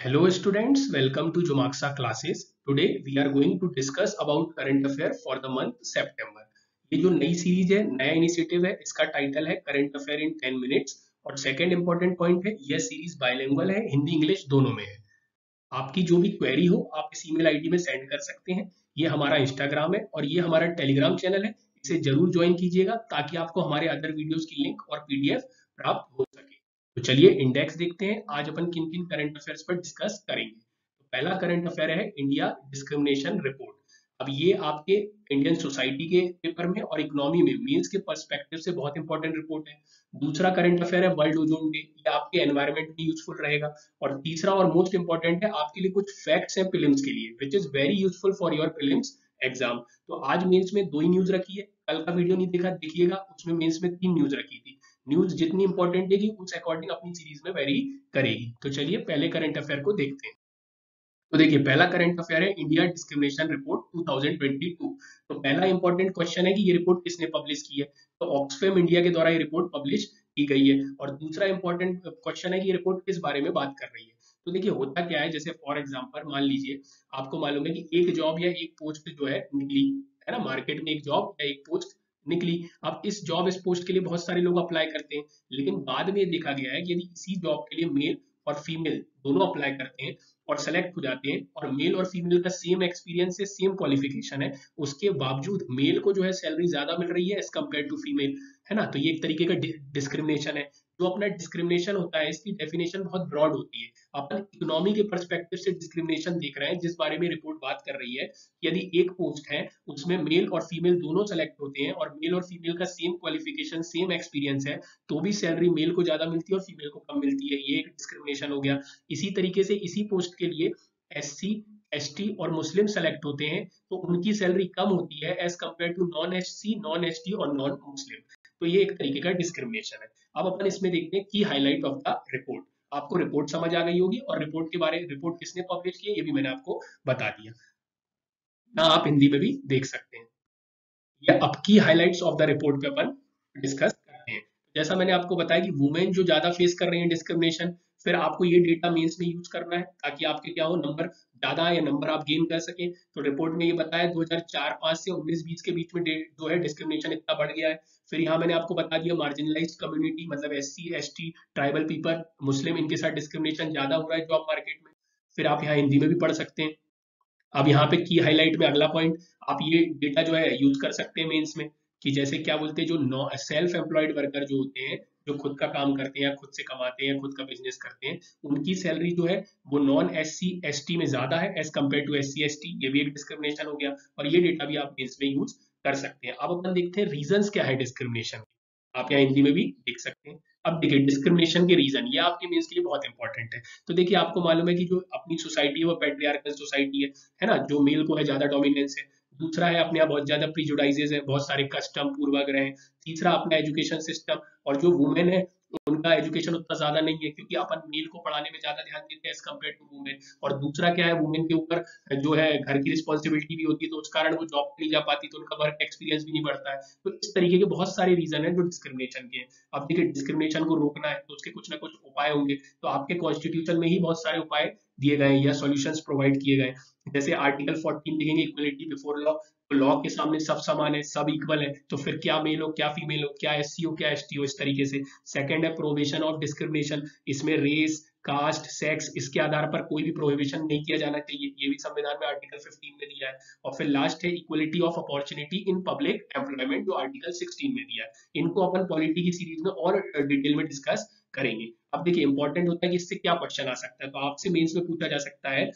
Hello students, welcome to Jumaxa classes. Today we are going to discuss about current affair for the month September. ये जो नई series है, नया initiative है, इसका टाइटल है करंट अफेयर इन 10 मिनट्स और सेकंड इंपॉर्टेंट पॉइंट है यह सीरीज बाइलिंगुअल है, हिंदी इंग्लिश दोनों में है। आपकी जो भी क्वेरी हो आप इस ईमेल आईडी में सेंड कर सकते हैं। ये हमारा इंस्टाग्राम है और ये हमारा टेलीग्राम चैनल है, इसे जरूर ज्वाइन कीजिएगा ताकि आपको हमारे अदर वीडियोस की लिंक और पीडीएफ प्राप्त हो सके। तो चलिए इंडेक्स देखते हैं, आज अपन किन किन करंट अफेयर्स पर डिस्कस करेंगे। तो पहला करंट अफेयर है इंडिया डिस्क्रिमिनेशन रिपोर्ट। अब ये आपके इंडियन सोसाइटी के पेपर में और इकोनॉमी में मीन्स के पर्सपेक्टिव से बहुत इंपॉर्टेंट रिपोर्ट है। दूसरा करंट अफेयर है वर्ल्ड ओजोन डे, ये आपके एनवायरनमेंट में यूजफुल रहेगा। और तीसरा और मोस्ट इंपॉर्टेंट है आपके लिए कुछ फैक्ट्स हैं प्रीलिम्स के लिए which is very useful for your prelims exam. तो आज मेंस में 2 ही न्यूज रखी है, कल का वीडियो नहीं देखा देखिएगा, उसमें मेंस में 3 न्यूज रखी थी। न्यूज जितनी इंपॉर्टेंट है उस अकॉर्डिंग अपनी सीरीज में वेरी करेगी। तो चलिए पहले करंट अफेयर को देखते हैं। तो देखिए पहला करंट अफेयर है इंडिया डिस्क्रिमिनेशन रिपोर्ट 2022। तो पहला इंपॉर्टेंट क्वेश्चन है कि ये रिपोर्ट किसने पब्लिश की है। तो ऑक्सफैम इंडिया के द्वारा ये रिपोर्ट पब्लिश की गई है। और दूसरा इंपॉर्टेंट क्वेश्चन है कि ये रिपोर्ट किस बारे में बात कर रही है। तो देखिए होता क्या है, जैसे फॉर एग्जांपल मान लीजिए आपको मालूम है कि एक जॉब या एक पोस्ट जो है निकली है ना, मार्केट में एक जॉब या एक पोस्ट निकली। अब इस जॉब इस पोस्ट के लिए बहुत सारे लोग अप्लाई करते हैं, लेकिन बाद में ये देखा गया है कि यदि इसी जॉब के लिए मेल और फीमेल दोनों अप्लाई करते हैं और सेलेक्ट हो जाते हैं और मेल और फीमेल का सेम एक्सपीरियंस है, सेम क्वालिफिकेशन है, उसके बावजूद मेल को जो है सैलरी ज्यादा मिल रही है एज कम्पेयर टू फीमेल, है ना। तो ये एक तरीके का डिस्क्रिमिनेशन है। जो अपना डिस्क्रिमिनेशन होता है इसकी डेफिनेशन बहुत ब्रॉड होती है। अपन इकोनॉमी के पर्सपेक्टिव से डिस्क्रिमिनेशन देख रहे हैं, जिस बारे में रिपोर्ट बात कर रही है। यदि एक पोस्ट है उसमें मेल और फीमेल दोनों सेलेक्ट होते हैं और मेल और फीमेल का सेम क्वालिफिकेशन सेम एक्सपीरियंस है, तो भी सैलरी मेल को ज्यादा मिलती है और फीमेल को कम मिलती है, ये एक डिस्क्रिमिनेशन हो गया। इसी तरीके से इसी पोस्ट के लिए एससी एसटी और मुस्लिम सेलेक्ट होते हैं, तो उनकी सैलरी कम होती है as compare to non SC non ST और नॉन मुस्लिम। तो ये एक तरीके का डिस्क्रिमिनेशन है। अब अपन इसमें देखते हैं की हाईलाइट ऑफ द रिपोर्ट। आपको रिपोर्ट समझ आ गई होगी और रिपोर्ट किसने पब्लिश की है ये भी मैंने आपको बता दिया ना, आप हिंदी में भी देख सकते हैं। या अब की हाइलाइट्स ऑफ द रिपोर्ट पे अपन डिस्कस करते हैं। जैसा मैंने आपको बताया कि वुमेन जो ज्यादा फेस कर रही है डिस्क्रिमिनेशन, फिर आपको ये डेटा मेंस में यूज करना है ताकि आपके क्या हो, नंबर ज्यादा या नंबर आप गेन कर सके। तो रिपोर्ट में ये बताया 2004-5 से 19-20 के बीच में जो है डिस्क्रिमिनेशन इतना बढ़ गया है। फिर यहाँ मैंने आपको बता दिया मार्जिनलाइज्ड कम्युनिटी मतलब एससी एसटी ट्राइबल पीपल मुस्लिम, इनके साथ डिस्क्रिमिनेशन ज्यादा हो रहा है जॉब मार्केट में। फिर आप यहाँ हिंदी में भी पढ़ सकते हैं। अब यहाँ पे की हाईलाइट में अगला पॉइंट, आप ये डेटा जो है यूज कर सकते हैं मेंस में कि जैसे क्या बोलते हैं जो सेल्फ एम्प्लॉयड वर्कर जो होते हैं, जो खुद का काम करते हैं या खुद से कमाते हैं खुद का बिजनेस करते हैं, उनकी सैलरी जो है वो नॉन एससी एसटी में ज्यादा है as compare to SC ST, ये भी एक डिस्क्रिमिनेशन हो गया। और ये डेटा भी आप मेंस में यूज कर सकते हैं। अब अपन देखते हैं रीजंस क्या है डिस्क्रिमिनेशन, आप यहाँ हिंदी में भी देख सकते हैं। अब देखिए डिस्क्रिमिनेशन के रीजन, ये आपके मेंस के लिए बहुत इंपॉर्टेंट है। तो देखिए आपको मालूम है कि जो अपनी सोसाइटी है वो पेट्रियार्कल सोसाइटी है ना, जो मेल को है ज्यादा डोमिनेंस है। दूसरा है अपने यहाँ बहुत ज्यादा प्रीजुडाइजेस है, बहुत सारे कस्टम पूर्वाग्रह हैं। तीसरा अपना एजुकेशन सिस्टम, और जो वुमेन है उनका एजुकेशन उतना ज्यादा नहीं है क्योंकि अपन मेल को पढ़ाने में ज्यादा ध्यान देते हैं एज कम्पेयर टू वुमेन। और दूसरा क्या है, वुमेन के ऊपर जो है घर की रिस्पॉन्सिबिलिटी भी होती है, तो उस कारण वो जॉब पे नहीं जा पाती, तो उनका वर्क एक्सपीरियंस भी नहीं बढ़ता है। तो इस तरीके के बहुत सारे रीजन है जो डिस्क्रिमिनेशन के हैं। अब देखिए डिस्क्रिमिनेशन को रोकना है तो उसके कुछ ना कुछ उपाय होंगे, तो आपके कॉन्स्टिट्यूशन में ही बहुत सारे उपाय दिए गए हैं या सॉल्यूशंस प्रोवाइड किए गए हैं। जैसे आर्टिकल 14 देखेंगे इक्वलिटी बिफोर लॉ, तो लॉ के सामने सब समान है, सब इक्वल है, तो फिर क्या मेल हो क्या फीमेल हो क्या एससी हो क्या एसटी हो, इस तरीके से। सेकंड है प्रोहिबिशन ऑफ डिस्क्रिमिनेशन, इसमें रेस कास्ट सेक्स इसके आधार पर कोई भी प्रोहिबिशन नहीं किया जाना चाहिए, ये भी संविधान में आर्टिकल 15 में दिया है। और फिर लास्ट है equality of opportunity in public employment, जो आर्टिकल 16 में दिया है। इनको अपन पॉलिटी की सीरीज में और डिटेल में डिस्कस करेंगे। अब देखिए इंपॉर्टेंट होता है कि इससे क्या क्वेश्चन आ सकता है, तो आपसे मेंस में पूछा जा सकता है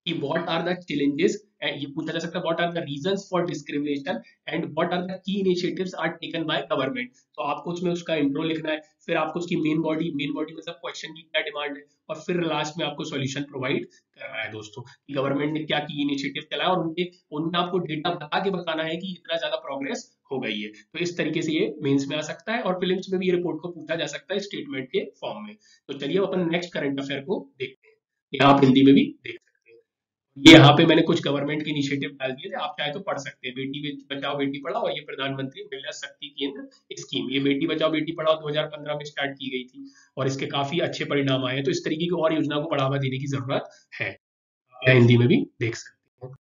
कि व्हाट आर द चैलेंजेस, ये पूछा जा सकता है what are the reasons for discrimination and what are the key initiatives are taken by government. तो आपको उसमें उसका इंट्रो लिखना है, फिर आपको उसकी मेन बॉडी मतलब क्वेश्चन की क्या डिमांड है, और फिर लास्ट में आपको सॉल्यूशन प्रोवाइड करना है दोस्तों कि गवर्नमेंट ने क्या की इनिशिएटिव चलाया और उनके उनमें आपको डेटा बता के बताना है कि इतना ज्यादा प्रोग्रेस हो गई है। तो इस तरीके से ये मेंस में आ सकता है और प्रीलिम्स में भी ये रिपोर्ट को पूछा जा सकता है स्टेटमेंट के फॉर्म में। तो चलिए अपन नेक्स्ट करंट अफेयर को देखते हैं, यहाँ आप हिंदी में भी देख सकते हैं। ये यहाँ पे मैंने कुछ गवर्नमेंट के इनिशिएटिव डाल दिए थे, आप चाहे तो पढ़ सकते हैं। बेटी बचाओ बेटी पढ़ाओ, और ये प्रधानमंत्री महिला शक्ति केंद्र स्कीम, ये बेटी बचाओ बेटी पढ़ाओ 2015 में स्टार्ट की गई थी और इसके काफी अच्छे परिणाम आए हैं। तो इस तरीके की और योजना को बढ़ावा देने की जरूरत है। आप हिंदी में भी देख सकते हैं।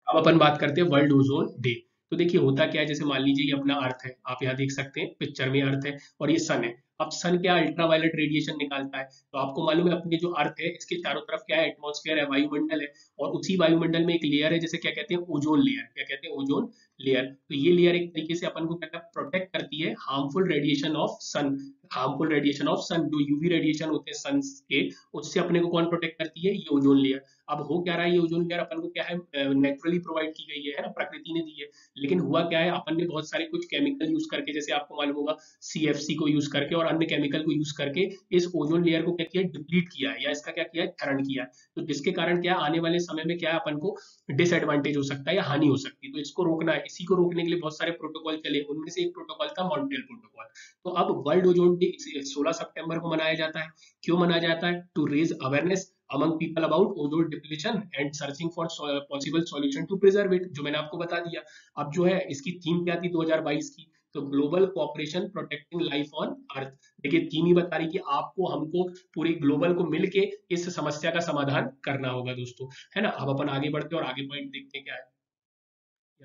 अब अपन बात करते हैं वर्ल्ड ओजोन डे। तो देखिए होता क्या है, जैसे मान लीजिए ये अपना अर्थ है, आप यहाँ देख सकते हैं पिक्चर में अर्थ है और ये सन है। अब सन क्या अल्ट्रावायलेट रेडिएशन निकालता है, तो आपको मालूम है अपने जो अर्थ है इसके चारों तरफ क्या है, एटमॉस्फेयर है, वायुमंडल है, और उसी वायुमंडल में एक लेयर है जिसे क्या कहते हैं, ओजोन लेयर। क्या कहते हैं, ओजोन लेयर। तो ये लेयर एक तरीके से अपन को क्या प्रोटेक्ट करती है harmful radiation of sun. Harmful radiation of sun, जो यूवी रेडिएशन होते हैं सन के, उससे अपने को कौन प्रोटेक्ट करती है, ये ओजोन लेयर। अब हो क्या रहा है, ये ओजोन लेयर अपन को क्या है, नेचुरली प्रोवाइड की गई है ना, प्रकृति ने दी है। लेकिन हुआ क्या है, अपन ने बहुत सारे कुछ केमिकल यूज करके, जैसे आपको मालूम होगा सीएफसी को यूज करके और अन्य केमिकल को यूज करके इस ओजोन लेयर को क्या किया, डिप्लीट किया है, या इसका क्या किया है, क्षरण किया है। तो जिसके कारण क्या आने वाले समय में क्या है, अपन को डिसएडवांटेज हो सकता है या हानि हो सकती है। तो इसको रोकना है, इसी को रोकने के लिए बहुत सारे प्रोटोकॉल चले, उनमें से एक प्रोटोकॉल था मॉन्ट्रियल प्रोटोकॉल। तो अब वर्ल्ड ओजोन डे 16 सितंबर को मनाया जाता है। क्यों मनाया जाता है, to raise awareness among people about ozone depletion and searching for possible solution to preserve it, जो मैंने आपको बता दिया। अब जो है इसकी थीम क्या थी 2022 की, तो global cooperation protecting life on earth. देखिए थीम ही बता रही कि आपको हमको पूरी ग्लोबल को मिलके इस समस्या का समाधान करना होगा दोस्तों, है ना। अब अपन आगे बढ़ते हैं और आगे पॉइंट देखते हैं क्या है,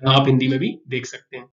यहाँ आप हिंदी में भी देख सकते हैं।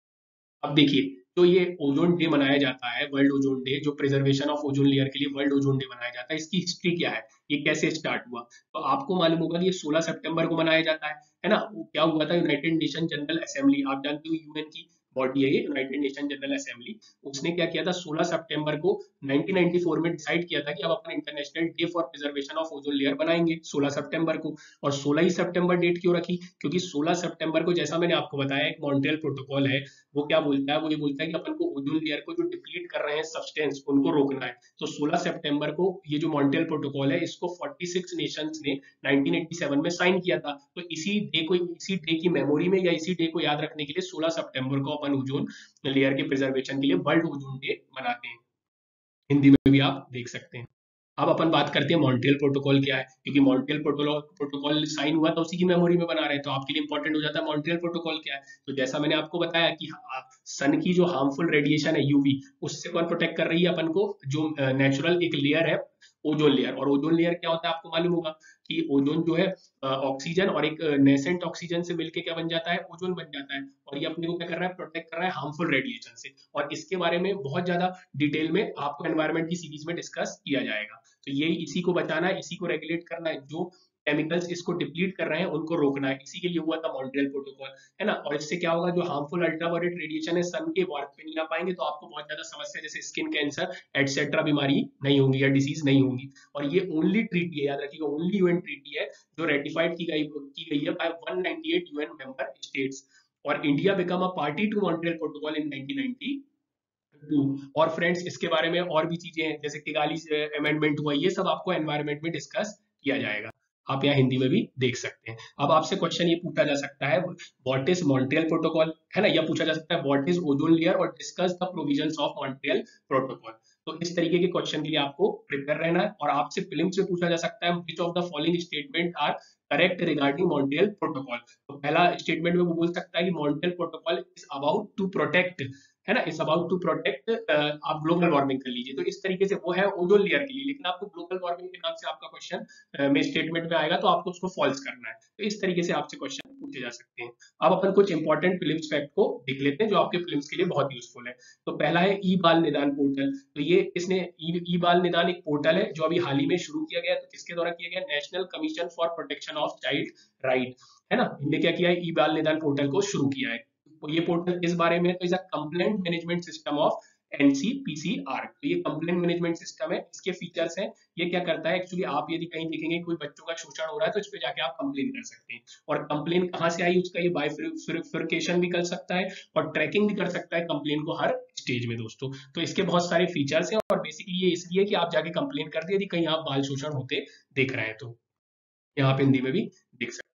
अब देखिए, तो ये ओजोन डे मनाया जाता है, वर्ल्ड ओजोन डे, जो प्रिजर्वेशन ऑफ ओजोन लेयर के लिए वर्ल्ड ओजोन डे मनाया जाता है। इसकी हिस्ट्री क्या है, ये कैसे स्टार्ट हुआ, तो आपको मालूम होगा कि ये 16 सितंबर को मनाया जाता है ना। वो क्या हुआ था, यूनाइटेड नेशन जनरल असेंबली, आप जानते हो यूएन की बॉडी है ये, यूनाइटेड नेशन जनरल असेंबली। उसने क्या किया था, 16 सितंबर को 1994 में डिसाइड किया था कि अब अपन international day for preservation of ozone layer बनाएंगे 16 सितंबर को। और 16 ही सितंबर डेट क्यों रखी, क्योंकि 16 सितंबर को, जैसा मैंने आपको बताया, एक मॉन्ट्रियल प्रोटोकॉल है, वो क्या बोलता है, वो ये बोलता है कि अपन को ओजोन लेयर को जो डिप्लीट कर रहे हैं सब्सटेंस, उनको रोकना है। तो 16 सितंबर को ये जो मॉन्ट्रियल प्रोटोकॉल है, इसको 46 नेशंस ने 1987 में साइन किया था। तो इसी डे की मेमोरी में, या इसी डे को याद रखने के लिए 16 सितंबर को अपन ओजोन लेयर के प्रिजर्वेशन के लिए वर्ल्ड ओजोन डे मनाते हैं। हिंदी में भी आप देख सकते हैं। अब अपन बात करते हैं मॉन्ट्रियल प्रोटोकॉल क्या है, क्योंकि मॉन्ट्रियल प्रोटोकॉल साइन हुआ था, उसी की मेमोरी में बना रहे हैं, तो आपके लिए इंपॉर्टेंट हो जाता है मॉन्ट्रियल प्रोटोकॉल क्या है। तो जैसा मैंने आपको बताया कि सन की जो हार्मफुल रेडिएशन है यूवी, उससे कौन प्रोटेक्ट कर रही है अपन को, जो नेचुरल एक लेयर है ओजोन लेयर। और ओजोन लेयर क्या होता है, आपको मालूम होगा कि ओजोन जो है ऑक्सीजन और एक नेसेंट ऑक्सीजन से मिलके क्या बन जाता है, ओजोन बन जाता है। और ये अपने को क्या कर रहा है, प्रोटेक्ट कर रहा है हार्मफुल रेडिएशन से। और इसके बारे में बहुत ज्यादा डिटेल में आपको एनवायरमेंट की सीरीज में डिस्कस किया जाएगा। तो ये इसी को बचाना है, इसी को रेगुलेट करना है, जो केमिकल्स इसको डिप्लीट कर रहे हैं उनको रोकना है। इसी के लिए हुआ था मॉन्ट्रियल प्रोटोकॉल, है ना। और इससे क्या होगा, जो हार्मफुल अल्ट्रावायलेट रेडिएशन है सन के, वो अर्थ पे नहीं आ पाएंगे, तो आपको बहुत ज्यादा समस्या जैसे स्किन कैंसर एटसेट्रा बीमारी नहीं होंगी या डिसीज नहीं होंगी। और ये ओनली ट्रीटी है, याद रखिएगा, ओनली यूएन ट्रीटी है जो रेटिफाइड की गई है बाय 198 यूएन मेंबर स्टेट्स। और India become a party to Montreal protocol in 1990। और फ्रेंड्स इसके बारे में और भी चीजें हैं, जैसे किगाली अमेंडमेंट हुआ, ये सब आपको एनवायरमेंट में डिस्कस किया जाएगा। आप यहाँ हिंदी में भी देख सकते हैं। अब आपसे क्वेश्चन ये पूछा जा सकता है, व्हाट इज मॉन्ट्रियल प्रोटोकॉल, है ना, या पूछा जा सकता है व्हाट इज ओजोन लेयर, और discuss the provisions of Montreal protocol. तो इस तरीके के क्वेश्चन के लिए आपको प्रिपेयर रहना है। और आपसे फिल्म से पूछा जा सकता है, which of the following statement are correct regarding Montreal protocol. तो पहला स्टेटमेंट में वो बोल सकता है कि Montreal protocol is about to protect, है ना, इट्स अबाउट टू प्रोटेक्ट, आप ग्लोबल वार्मिंग कर लीजिए। तो इस तरीके से वो है ओजोन लेयर के लिए, लेकिन आपको ग्लोबल वार्मिंग के नाम से आपका क्वेश्चन में स्टेटमेंट में आएगा, तो आपको उसको फॉल्स करना है। तो इस तरीके से आपसे क्वेश्चन पूछे जा सकते हैं। अब अपन कुछ इंपॉर्टेंट फिल्म्स फैक्ट को देख लेते हैं, जो आपके फिल्म्स के लिए बहुत यूजफुल है। तो पहला है ई बाल निदान पोर्टल। तो ये इसने ई बाल निदान एक पोर्टल है जो अभी हाल ही में शुरू किया गया। तो किसके द्वारा किया गया, national commission for protection of child right, है ना। इनने क्या किया है, ई बाल निदान पोर्टल को शुरू किया है। तो ये पोर्टल किस बारे में है, तो is a complaint management system of NCPCR. तो ये कंप्लेंट मैनेजमेंट सिस्टम है, इसके फीचर्स हैं। ये क्या करता है, एक्चुअली आप यदि कहीं देखेंगे कोई बच्चों का शोषण हो रहा है, तो इस पे जाके आप कंप्लेन कर सकते हैं। और कंप्लेन कहाँ से आई, उसका ये बाइफिकेशन भी कर सकता है और ट्रैकिंग भी कर सकता है कंप्लेन को हर स्टेज में दोस्तों। तो इसके बहुत सारे फीचर्स हैं, और बेसिकली ये इसलिए कि आप जाके कंप्लेन कर दिए यदि कहीं आप बाल शोषण होते देख रहे हैं। तो यहाँ पे हिंदी में भी देख सकते हैं।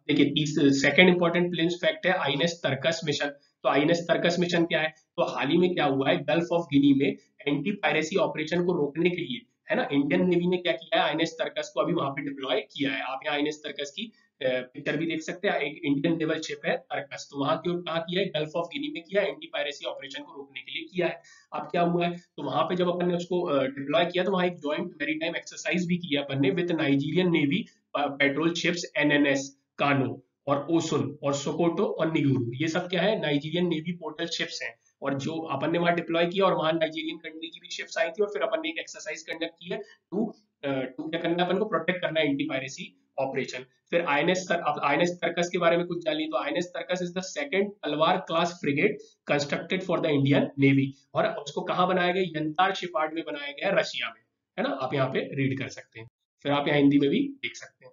देखिए सेकंड इंपॉर्टेंट प्लेन्स फैक्ट है आईएनएस तर्कस मिशन। तो आईएनएस तर्कस मिशन क्या है, तो हाल ही में क्या हुआ है, गल्फ ऑफ गिनी में एंटी पायरेसी ऑपरेशन को रोकने के लिए है ना। इंडियन नेवी ने क्या किया है, आईएनएस तरकस को अभी वहां पे डिप्लॉय किया है। आप यहाँ आईएनएस तरकस की पिक्चर भी देख सकते हैं। एक इंडियन नेवल शिप है तरकस, तो वहां क्यों कहाँ किया है, गल्फ ऑफ गिनी में किया है, एंटी पायरेसी ऑपरेशन को रोकने के लिए किया है। अब क्या हुआ है, तो वहां पे जब अपन ने उसको डिप्लॉय किया तो वहां एक जॉइंट मैरीटाइम एक्सरसाइज भी किया अपन ने with Nigerian navy petrol ships NNS कानो और ओसुन और सोकोटो और निगुरू। ये सब क्या है, नाइजीरियन नेवी पोर्टल शिप्स हैं। और जो अपन ने वहां डिप्लॉय किया और वहां नाइजीरियन कंट्री की भी शिप्स आई थी, और फिर अपन ने एक एक्सरसाइज कंडक्ट की है टू टू क्या करना है, अपन को प्रोटेक्ट करना है एंटी पायरेसी ऑपरेशन। फिर आईएनएस तरकस के बारे में कुछ जानिए। तो आईएनएस तरकस इज द सेकंड तलवार class frigate constructed for the Indian navy, और उसको कहाँ बनाया गया, यंतार शिपयार्ड में बनाया गया, रशिया में, है ना। आप यहाँ पे रीड कर सकते हैं। फिर आप यहाँ हिंदी में भी देख सकते हैं।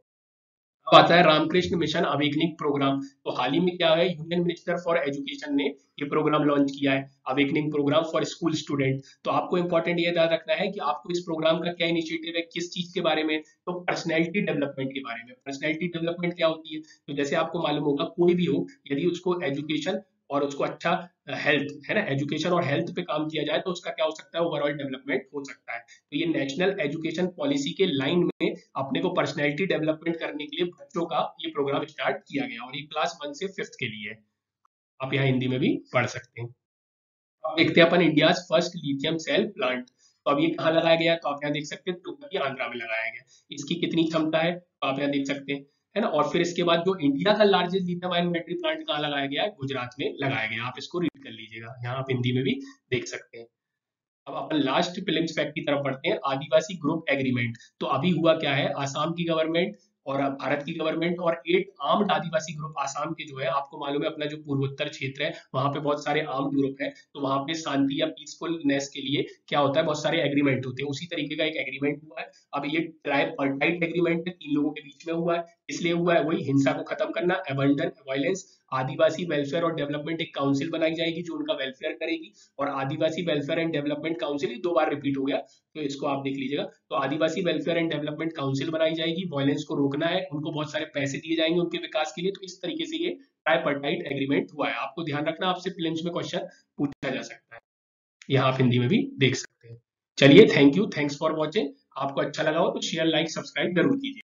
अब आता है रामकृष्ण मिशन अवेकनिंग प्रोग्राम। तो हाल ही में क्या है, यूनियन मिनिस्टर फॉर एजुकेशन ने ये प्रोग्राम लॉन्च किया है, awakening program for school student. तो आपको इंपॉर्टेंट ये याद रखना है कि आपको इस प्रोग्राम का क्या इनिशिएटिव है, किस चीज के बारे में, तो पर्सनैलिटी डेवलपमेंट के बारे में। पर्सनैलिटी डेवलपमेंट क्या होती है, तो जैसे आपको मालूम होगा, कोई भी हो यदि उसको एजुकेशन और उसको अच्छा हेल्थ, है ना, एजुकेशन और हेल्थ पे काम किया जाए तो उसका क्या हो सकता है, ओवरऑल डेवलपमेंट हो सकता है। तो ये नेशनल एजुकेशन पॉलिसी के लाइन में अपने को पर्सनैलिटी डेवलपमेंट करने के लिए बच्चों का ये प्रोग्राम स्टार्ट किया गया, और ये क्लास 1 से 5th के लिए है। आप यहाँ हिंदी में भी पढ़ सकते हैं। अब देखते हैं अपन India first lithium cell plant. तो अब ये कहाँ लगाया गया, तो आप यहाँ देख सकते हैं तिरुपति आंध्रा में लगाया गया। इसकी कितनी क्षमता है, तो आप यहाँ देख सकते हैं, है ना। और फिर इसके बाद जो इंडिया का largest lithium ion battery plant कहाँ लगाया गया है, गुजरात में लगाया गया। आप इसको रीड कर लीजिएगा, यहाँ आप हिंदी में भी देख सकते हैं। अब अपन लास्ट प्रीलिम्स फैक्ट की तरफ बढ़ते हैं, आदिवासी ग्रुप एग्रीमेंट। तो अभी हुआ क्या है, आसाम की गवर्नमेंट और भारत की गवर्नमेंट और 8 आर्म्ड आदिवासी ग्रुप आसाम के जो है, आपको मालूम है अपना जो पूर्वोत्तर क्षेत्र है वहां पे बहुत सारे आर्म्ड ग्रुप है, तो वहां पे शांति या पीसफुलनेस के लिए क्या होता है, बहुत सारे एग्रीमेंट होते हैं। उसी तरीके का एक एग्रीमेंट हुआ है। अब ये ट्राइपार्टाइट एग्रीमेंट है, 3 लोगों के बीच में हुआ है। इसलिए हुआ है वही हिंसा को खत्म करना, अबंडन वायलेंस। आदिवासी वेलफेयर और डेवलपमेंट एक काउंसिल बनाई जाएगी जो उनका वेलफेयर करेगी, और Adivasi welfare and development council 2 बार रिपीट हो गया, तो इसको आप देख लीजिएगा। तो Adivasi welfare and development council बनाई जाएगी, वायलेंस को रोकना है, उनको बहुत सारे पैसे दिए जाएंगे उनके विकास के लिए। तो इस तरीके से ये ट्राइपार्टाइट एग्रीमेंट हुआ है। आपको ध्यान रखना, आपसे प्रीलिम्स में क्वेश्चन पूछा जा सकता है। यहाँ आप हिंदी में भी देख सकते हैं। चलिए, thank you, thanks for watching. आपको अच्छा लगा हो तो शेयर, लाइक, सब्सक्राइब जरूर कीजिए।